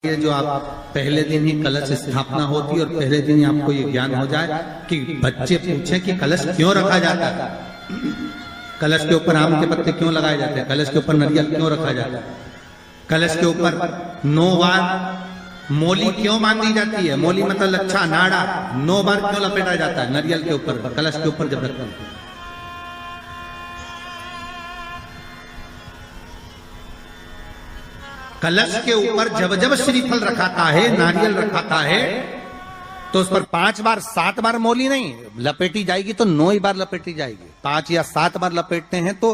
ये जो आप पहले दिन ही कलश स्थापना होती है और पहले दिन ही आपको ये ज्ञान हो जाए कि बच्चे पूछें कि कलश क्यों रखा जाता है, कलश के ऊपर आम के पत्ते क्यों लगाए जाते हैं, कलश के ऊपर नारियल क्यों रखा जाता है, कलश के ऊपर 9 बार मोली क्यों बांधी जाती है, मोली मतलब लच्छा नाड़ा 9 बार क्यों लपेटा जाता है नारियल के ऊपर, कलश के ऊपर जब रखते हैं। कलश के ऊपर जब जब श्रीफल रखाता है, नारियल रखाता है, तो उस पर 5 बार 7 बार मोली नहीं लपेटी जाएगी, तो 9 ही बार लपेटी जाएगी। 5 या 7 बार लपेटते हैं तो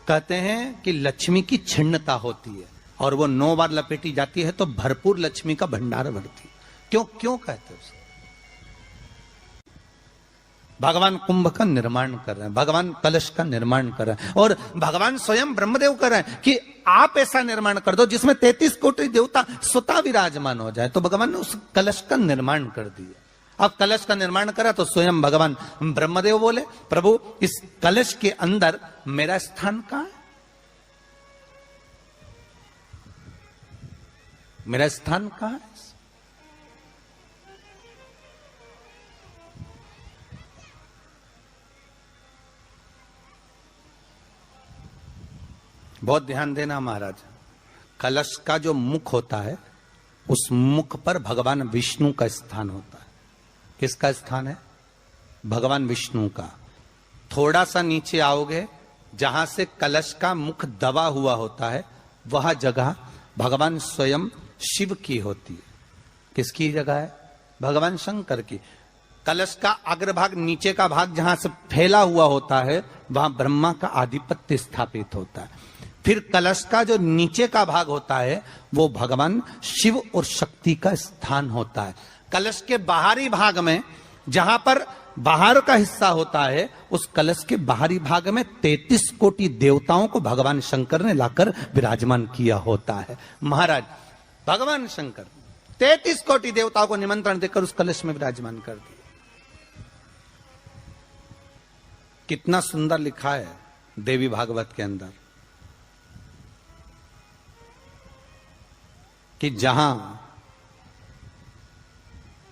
कहते हैं कि लक्ष्मी की छिन्नता होती है, और वो 9 बार लपेटी जाती है तो भरपूर लक्ष्मी का भंडार भरती है। क्यों क्यों कहते हैं उसे? भगवान कुंभ का निर्माण कर रहे हैं, भगवान कलश का निर्माण कर रहे हैं, और भगवान स्वयं ब्रह्मदेव कर रहे हैं कि आप ऐसा निर्माण कर दो जिसमें 33 कोटि देवता स्वतः विराजमान हो जाए। तो भगवान ने उस कलश का निर्माण कर दिया। अब कलश का निर्माण करा तो स्वयं भगवान ब्रह्मदेव बोले, प्रभु इस कलश के अंदर मेरा स्थान कहां है, मेरा स्थान कहां है? बहुत ध्यान देना महाराज, कलश का जो मुख होता है उस मुख पर भगवान विष्णु का स्थान होता है। किसका स्थान है? भगवान विष्णु का। थोड़ा सा नीचे आओगे, जहां से कलश का मुख दबा हुआ होता है, वह जगह भगवान स्वयं शिव की होती है। किसकी जगह है? भगवान शंकर की। कलश का अग्रभाग, नीचे का भाग जहां से फैला हुआ होता है, वहां ब्रह्मा का आधिपत्य स्थापित होता है। फिर कलश का जो नीचे का भाग होता है वो भगवान शिव और शक्ति का स्थान होता है। कलश के बाहरी भाग में, जहां पर बाहर का हिस्सा होता है, उस कलश के बाहरी भाग में 33 कोटि देवताओं को भगवान शंकर ने लाकर विराजमान किया होता है। महाराज भगवान शंकर 33 कोटि देवताओं को निमंत्रण देकर उस कलश में विराजमान कर दिया। कितना सुंदर लिखा है देवी भागवत के अंदर कि जहां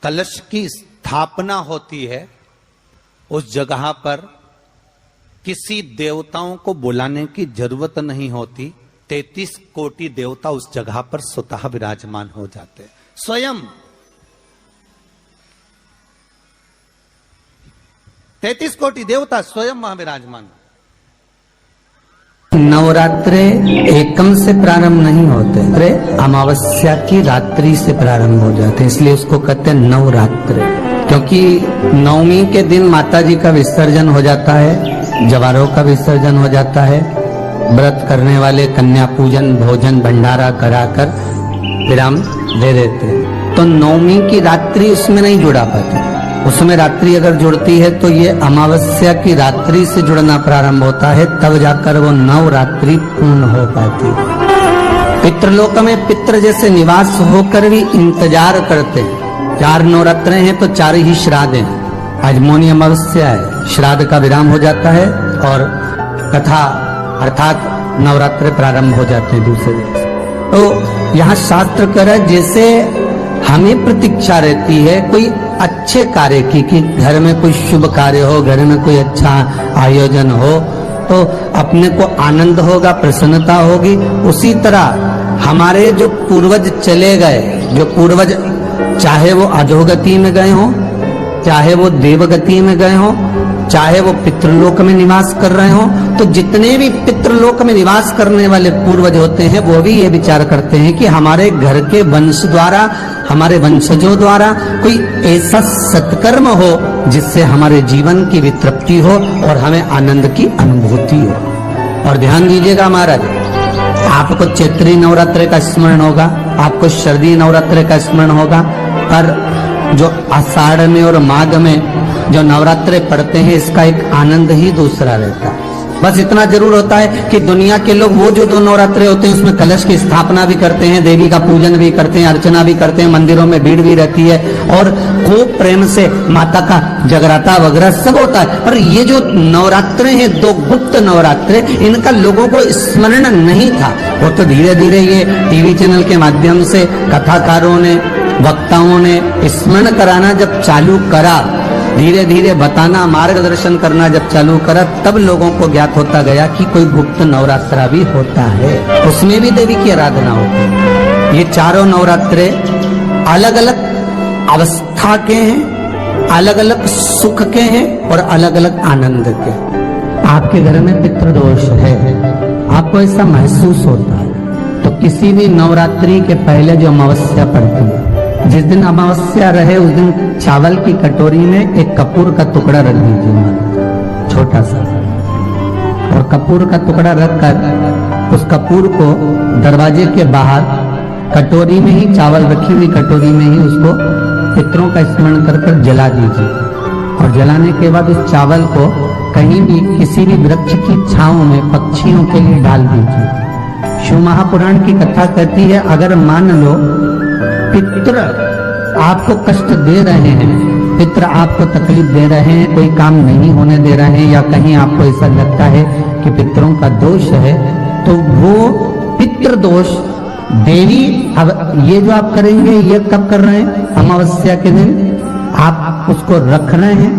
कलश की स्थापना होती है उस जगह पर किसी देवताओं को बुलाने की जरूरत नहीं होती। 33 कोटि देवता उस जगह पर स्वतः विराजमान हो जाते हैं। स्वयं 33 कोटि देवता स्वयं वहां विराजमान। नवरात्रे एकम से प्रारंभ नहीं होते, अमावस्या की रात्रि से प्रारंभ हो जाते, इसलिए उसको कहते हैं नवरात्रे। क्योंकि नवमी के दिन माता जी का विसर्जन हो जाता है, जवारों का विसर्जन हो जाता है, व्रत करने वाले कन्या पूजन भोजन भंडारा कराकर विराम दे देते हैं। तो नवमी की रात्रि उसमें नहीं जुड़ा पाती, उसमें रात्रि अगर जुड़ती है तो ये अमावस्या की रात्रि से जुड़ना प्रारंभ होता है, तब जाकर वो नवरात्रि पूर्ण हो पाती है। पितृलोक में पितृ जैसे निवास होकर भी इंतजार करते हैं। 4 नवरात्रे हैं तो 4 ही श्राद्ध हैं। आज मौनी अमावस्या है, श्राद्ध का विराम हो जाता है और कथा अर्थात नवरात्रे प्रारंभ हो जाते हैं दूसरे दिन। तो यहाँ शास्त्र कह रहा है जैसे हमें प्रतीक्षा रहती है कोई अच्छे कार्य की, कि घर में कोई शुभ कार्य हो, घर में कोई अच्छा आयोजन हो तो अपने को आनंद होगा, प्रसन्नता होगी। उसी तरह हमारे जो पूर्वज चले गए, जो पूर्वज चाहे वो अधोगति में गए हों, चाहे वो देवगति में गए हों, चाहे वो पितृलोक में निवास कर रहे हों, तो जितने भी पितृलोक में निवास करने वाले पूर्वज होते हैं वो भी ये विचार करते हैं कि हमारे घर के वंश द्वारा, हमारे वंशजों द्वारा कोई ऐसा सत्कर्म हो जिससे हमारे जीवन की वितृप्ति हो और हमें आनंद की अनुभूति हो। और ध्यान दीजिएगा महाराज, आपको चैत्री नवरात्रि का स्मरण होगा, आपको शरदी नवरात्रि का स्मरण होगा, पर जो आषाढ़ में और माघ में जो नवरात्रे पढ़ते हैं इसका एक आनंद ही दूसरा रहता है। बस इतना जरूर होता है कि दुनिया के लोग वो जो 2 नवरात्रे होते हैं उसमें कलश की स्थापना भी करते हैं, देवी का पूजन भी करते हैं, अर्चना भी करते हैं, मंदिरों में भीड़ भी रहती है और खूब प्रेम से माता का जगराता वगैरह सब होता है। पर ये जो नवरात्रे हैं 2 गुप्त नवरात्रे, इनका लोगों को स्मरण नहीं था। वो तो धीरे धीरे ये टीवी चैनल के माध्यम से कथाकारों ने, वक्ताओं ने स्मरण कराना जब चालू करा, धीरे धीरे बताना, मार्गदर्शन करना जब चालू करा, तब लोगों को ज्ञात होता गया कि कोई गुप्त नवरात्रा भी होता है, उसमें भी देवी की आराधना होती है। ये चारों नवरात्रे अलग अलग अवस्था के हैं, अलग अलग सुख के हैं और अलग अलग आनंद के। आपके घर में पितृदोष है, आपको ऐसा महसूस होता है, तो किसी भी नवरात्रि के पहले जो अमावस्या पड़ती है, जिस दिन अमावस्या रहे उस दिन चावल की कटोरी में एक कपूर का टुकड़ा रख दीजिए, छोटा सा, और कपूर का टुकड़ा रखकर उस कपूर को दरवाजे के बाहर कटोरी में ही, चावल रखी हुई कटोरी में ही उसको पितरों का स्मरण कर कर जला दीजिए। और जलाने के बाद उस चावल को कहीं भी किसी भी वृक्ष की छांव में पक्षियों के लिए डाल दीजिए। शिव महापुराण की कथा कहती है, अगर मान लो पितृ आपको कष्ट दे रहे हैं, पितृ आपको तकलीफ दे रहे हैं, कोई काम नहीं होने दे रहे हैं, या कहीं आपको ऐसा लगता है कि पितरों का दोष है, तो वो पितृ दोष देवी, अब ये जो आप करेंगे ये कब कर रहे हैं? अमावस्या के दिन आप उसको रख रहे हैं,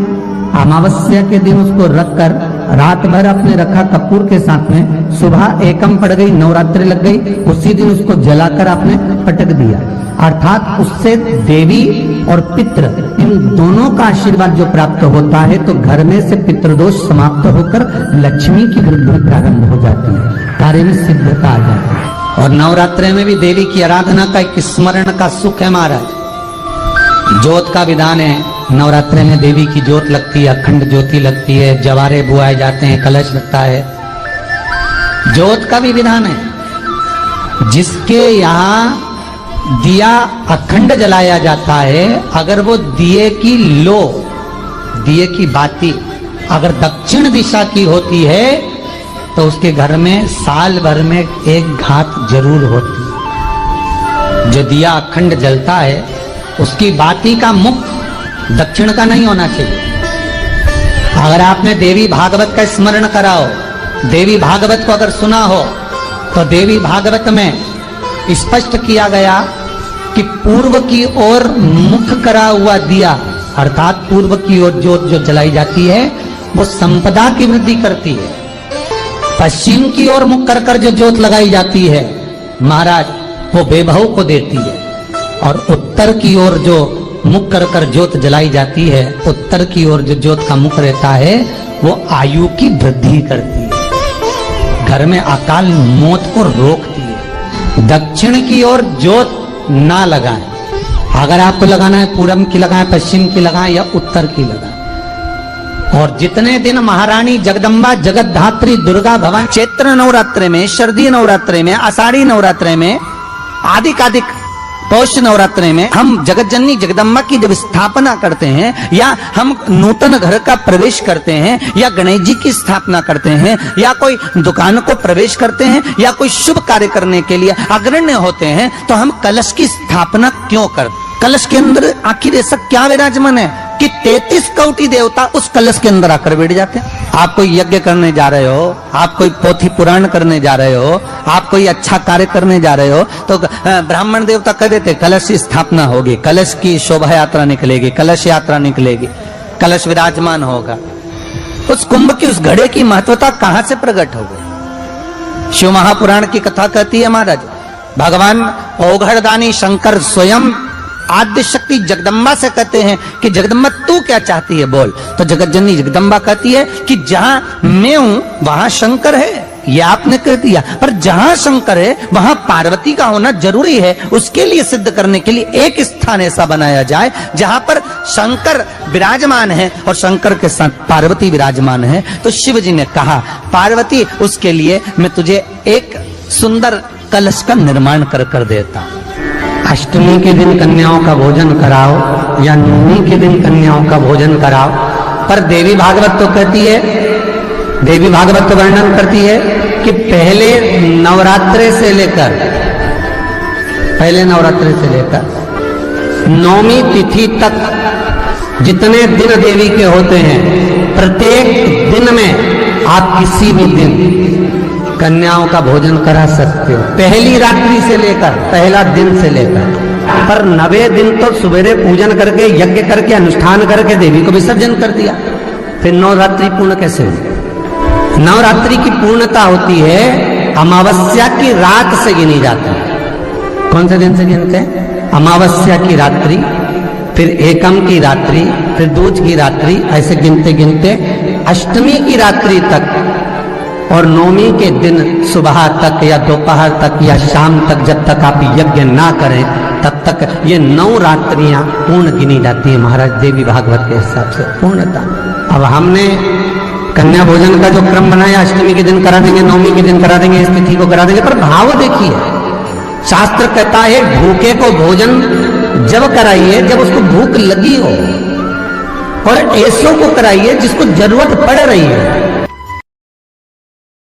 अमावस्या के दिन उसको रखकर रात भर आपने रखा कपूर के साथ में, सुबह एकम पड़ गई, नवरात्रि लग गई, उसी दिन उसको जलाकर आपने पटक दिया। अर्थात उससे देवी और पितृ इन दोनों का आशीर्वाद जो प्राप्त होता है, तो घर में से पितृदोष समाप्त होकर लक्ष्मी की वृद्धि प्रारंभ हो जाती है, कार्य में सिद्धता आ जाती है। और नवरात्रि में भी देवी की आराधना का एक स्मरण का सुख है महाराज। ज्योत का विधान है, नवरात्रि में देवी की ज्योत लगती है, अखंड ज्योति लगती है, जवारे बुआए जाते हैं, कलश लगता है, ज्योत का भी विधान है। जिसके यहाँ दिया अखंड जलाया जाता है, अगर वो दिए की लो, दिए की बाती अगर दक्षिण दिशा की होती है, तो उसके घर में साल भर में एक घात जरूर होती है। जो दिया अखंड जलता है उसकी बाती का मुख दक्षिण का नहीं होना चाहिए। अगर आपने देवी भागवत का स्मरण करा हो, देवी भागवत को अगर सुना हो, तो देवी भागवत में स्पष्ट किया गया कि पूर्व की ओर मुख करा हुआ दिया, अर्थात पूर्व की ओर ज्योत जो जलाई जाती है वो संपदा की वृद्धि करती है। पश्चिम की ओर मुख कर कर जो ज्योत लगाई जाती है महाराज, वो बेभव को देती है। और उत्तर की ओर जो मुख कर कर ज्योत जलाई जाती है, उत्तर की ओर जो ज्योत का मुख रहता है, वो आयु की वृद्धि करती है, घर में अकाल मौत को रोकती है। दक्षिण की ओर ज्योत ना लगाएं, अगर आपको लगाना है पूरब की लगाएं, पश्चिम की लगाएं या उत्तर की लगाएं। और जितने दिन महारानी जगदम्बा जगतधात्री दुर्गा भवानी चैत्र नवरात्रे में, शरदीय नवरात्रे में, आषाढ़ी नवरात्रे में, आदिक पौष नवरात्रे में हम जगत जननी जगदम्बा की जब स्थापना करते हैं, या हम नूतन घर का प्रवेश करते हैं, या गणेश जी की स्थापना करते हैं, या कोई दुकान को प्रवेश करते हैं, या कोई शुभ कार्य करने के लिए अग्रण्य होते हैं, तो हम कलश की स्थापना क्यों करते? कलश के अंदर आखिर ऐसा क्या विराजमान है कि 33 कोटि देवता उस कलश के अंदर आकर बैठ जाते हैं। आप कोई यज्ञ करने जा रहे हो, आप कोई पोथी पुराण करने जा रहे हो, आप कोई अच्छा कार्य करने जा रहे हो, तो ब्राह्मण देवता कह देते कलश की स्थापना होगी, कलश की शोभा यात्रा निकलेगी, कलश यात्रा निकलेगी, कलश विराजमान होगा। उस कुंभ की, उस घड़े की महत्वता कहां से प्रकट हो गई? शिव महापुराण की कथा कहती है महाराज, भगवान औघड़दानी शंकर स्वयं आद्य शक्ति जगदम्बा से कहते हैं कि जगदम्बा तू क्या चाहती है बोल। तो जगत जननी जगदम्बा कहती है कि जहां मैं हूं वहां शंकर है, ये आपने कह दिया, पर जहां शंकर है वहां पार्वती का होना जरूरी है। उसके लिए सिद्ध करने के लिए एक स्थान ऐसा बनाया जाए जहां पर शंकर विराजमान है और शंकर के साथ पार्वती विराजमान है। तो शिव जी ने कहा, पार्वती उसके लिए मैं तुझे एक सुंदर कलश का निर्माण कर कर देता हूं। अष्टमी के दिन कन्याओं का भोजन कराओ या नवमी के दिन कन्याओं का भोजन कराओ, पर देवी भागवत तो कहती है देवी भागवत वर्णन करती है कि पहले नवरात्रे से लेकर नौमी तिथि तक जितने दिन देवी के होते हैं, प्रत्येक दिन में आप किसी भी दिन कन्याओं का भोजन करा सकते हो, पहली रात्रि से लेकर, पहला दिन से लेकर। पर 9वें दिन तो सवेरे पूजन करके, यज्ञ करके, अनुष्ठान करके देवी को विसर्जन कर दिया। फिर नवरात्रि पूर्ण कैसे हुई? नवरात्रि की पूर्णता होती है अमावस्या की रात से गिनी जाती है। कौन से दिन से गिनते हैं? अमावस्या की रात्रि, फिर एकम की रात्रि, फिर दूज की रात्रि, ऐसे गिनते गिनते अष्टमी की रात्रि तक और नौमी के दिन सुबह तक या दोपहर तक या शाम तक, जब तक आप यज्ञ ना करें तब तक ये 9 रात्रियां पूर्ण गिनी जाती है महाराज देवी भागवत के हिसाब से पूर्णता। अब हमने कन्या भोजन का जो क्रम बनाया, अष्टमी के दिन करा देंगे, नौमी के दिन करा देंगे, इस तिथि को करा देंगे, पर भाव देखिए, शास्त्र कहता है भूखे को भोजन जब कराइए जब उसको भूख लगी हो, और ऐसों को कराइए जिसको जरूरत पड़ रही है।